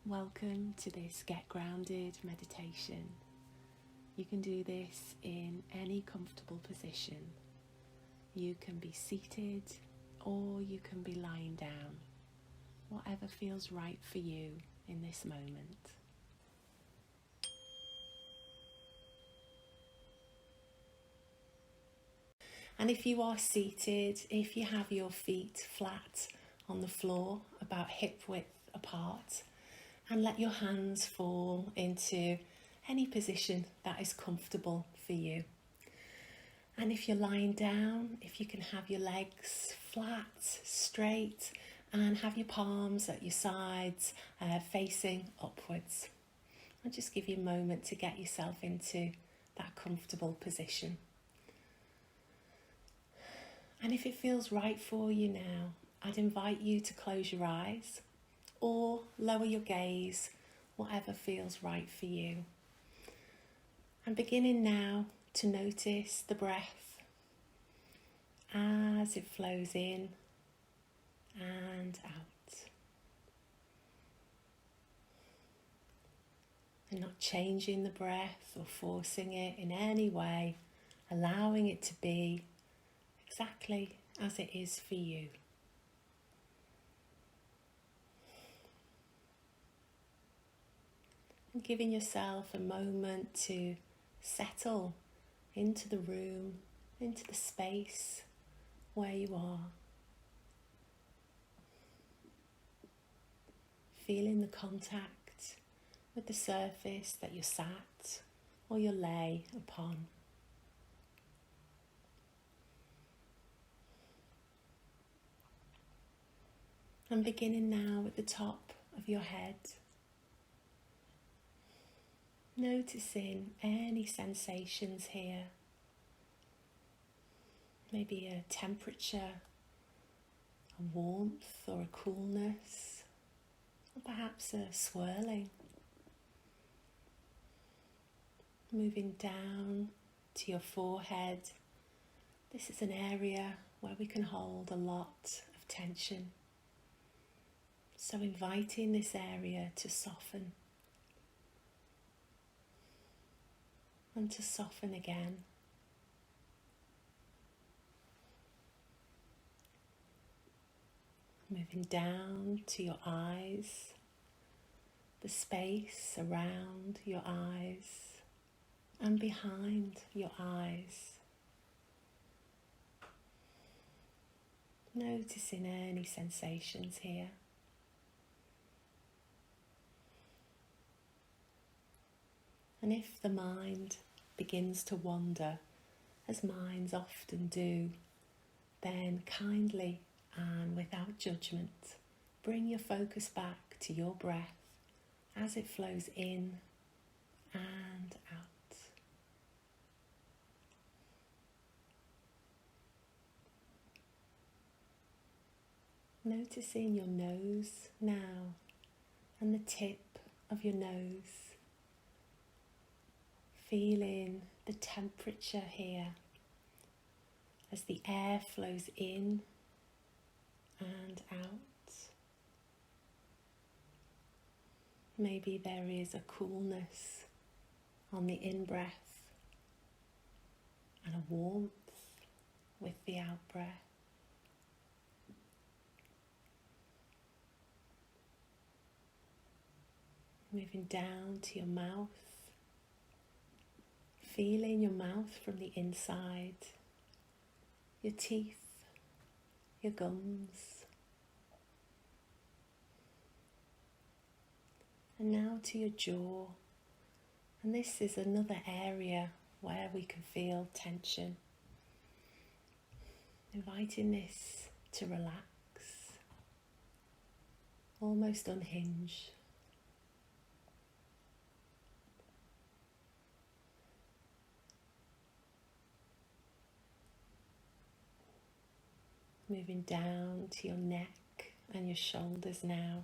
Welcome to this Get Grounded meditation. You can do this in any comfortable position. You can be seated or you can be lying down, whatever feels right for you in this moment. And if you are seated, if you have your feet flat on the floor, about hip width apart, and let your hands fall into any position that is comfortable for you. And if you're lying down, if you can have your legs flat, straight, and have your palms at your sides facing upwards. I'll just give you a moment to get yourself into that comfortable position. And if it feels right for you now, I'd invite you to close your eyes or lower your gaze, whatever feels right for you. And beginning now to notice the breath as it flows in and out. And not changing the breath or forcing it in any way, allowing it to be exactly as it is for you. And giving yourself a moment to settle into the room, into the space where you are. Feeling the contact with the surface that you're sat or you lay upon. And beginning now at the top of your head, noticing any sensations here. Maybe a temperature, a warmth or a coolness, or perhaps a swirling. Moving down to your forehead. This is an area where we can hold a lot of tension. So inviting this area to soften. And to soften again. Moving down to your eyes, the space around your eyes and behind your eyes. Noticing any sensations here. And if the mind begins to wander, as minds often do, then kindly and without judgment, bring your focus back to your breath as it flows in and out. Noticing your nose now and the tip of your nose. Feeling the temperature here as the air flows in and out. Maybe there is a coolness on the in-breath and a warmth with the out-breath. Moving down to your mouth. Feeling your mouth from the inside, your teeth, your gums. And now to your jaw. And this is another area where we can feel tension. Inviting this to relax, almost unhinge. Moving down to your neck and your shoulders now.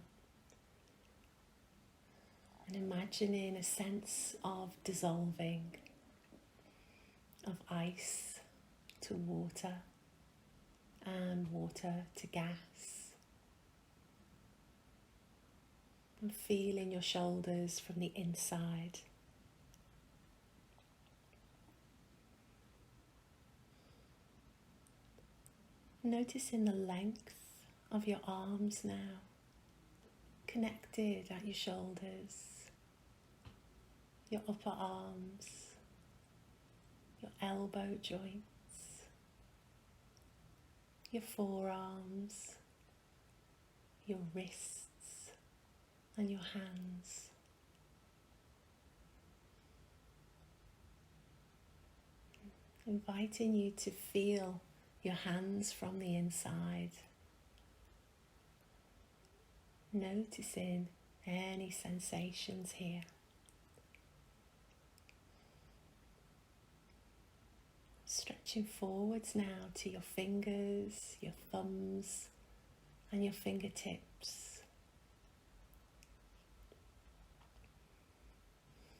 And imagining a sense of dissolving, of ice to water and water to gas. and feeling your shoulders from the inside. Noticing the length of your arms now, connected at your shoulders, your upper arms, your elbow joints, your forearms, your wrists and your hands. Inviting you to feel your hands from the inside. Noticing any sensations here. Stretching forwards now to your fingers, your thumbs and your fingertips.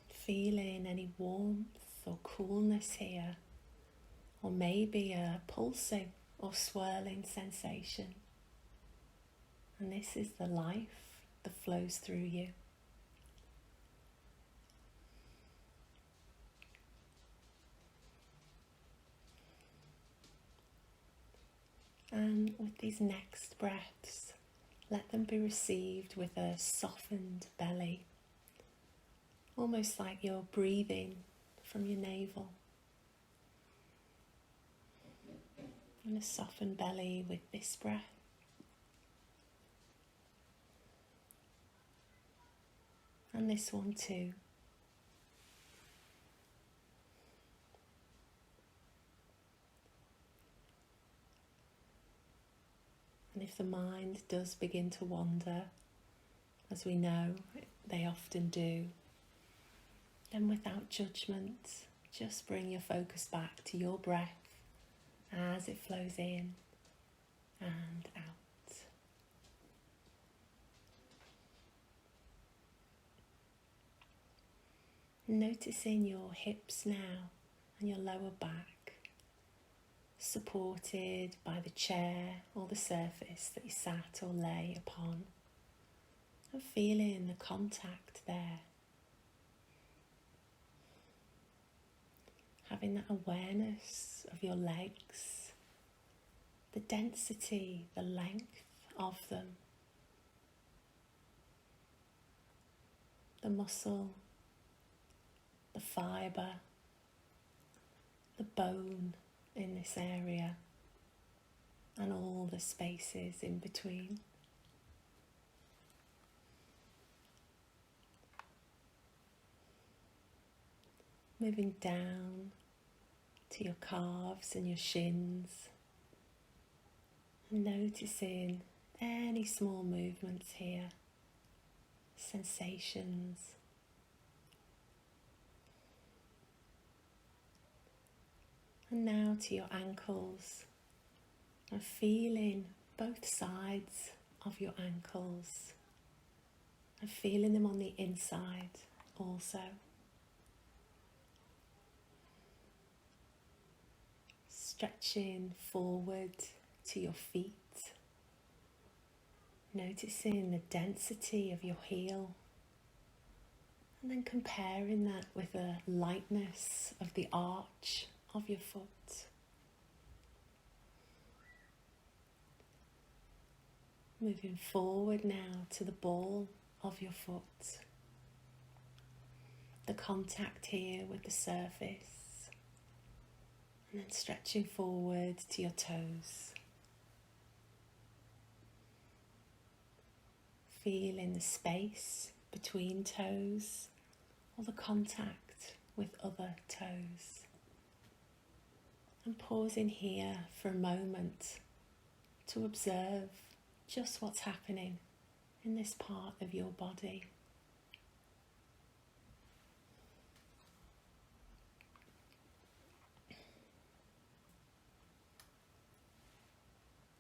Feeling any warmth or coolness here, or maybe a pulsing or swirling sensation. And this is the life that flows through you. And with these next breaths, let them be received with a softened belly, almost like you're breathing from your navel. And a softened belly with this breath. And this one too. And if the mind does begin to wander, as we know they often do, then without judgment, just bring your focus back to your breath as it flows in and out. Noticing your hips now and your lower back, supported by the chair or the surface that you sat or lay upon, and feeling the contact there. Having that awareness of your legs, the density, the length of them, the muscle, the fibre, the bone in this area, and all the spaces in between. Moving down to your calves and your shins, and noticing any small movements here, sensations. And now to your ankles, and feeling both sides of your ankles, and feeling them on the inside also. Stretching forward to your feet, noticing the density of your heel, and then comparing that with the lightness of the arch of your foot. Moving forward now to the ball of your foot, the contact here with the surface, and then stretching forward to your toes. Feeling the space between toes or the contact with other toes. And pausing here for a moment to observe just what's happening in this part of your body.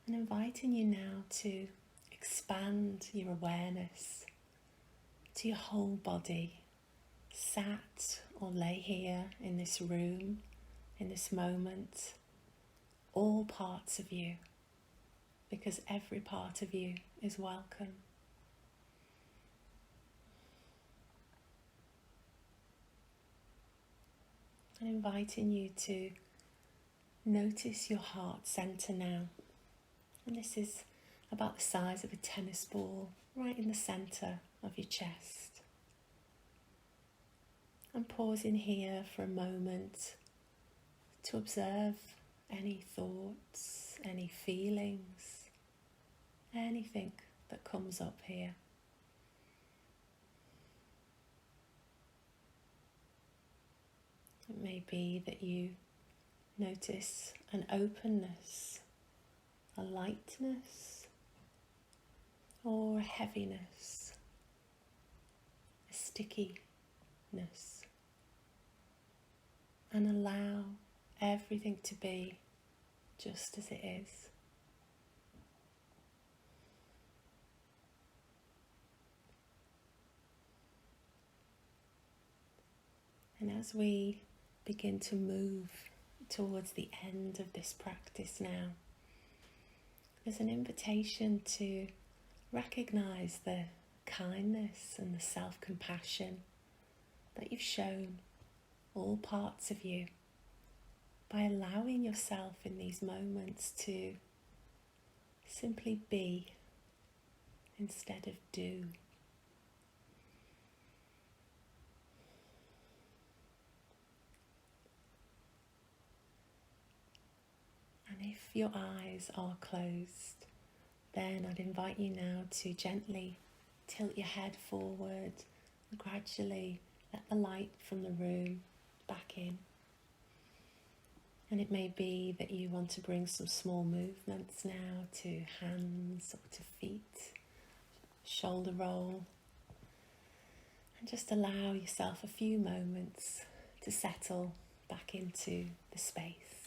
And inviting you now to expand your awareness to your whole body, sat or lay here in this room, in this moment, all parts of you, because every part of you is welcome. And inviting you to notice your heart center now. And this is about the size of a tennis ball, right in the center of your chest. And pausing here for a moment to observe any thoughts, any feelings, anything that comes up here. It may be that you notice an openness, a lightness, or a heaviness, a stickiness, and allow everything to be just as it is. And as we begin to move towards the end of this practice now, there's an invitation to recognize the kindness and the self-compassion that you've shown all parts of you by allowing yourself in these moments to simply be instead of do. And if your eyes are closed, then I'd invite you now to gently tilt your head forward and gradually let the light from the room back in. And it may be that you want to bring some small movements now to hands or to feet, shoulder roll, and just allow yourself a few moments to settle back into the space.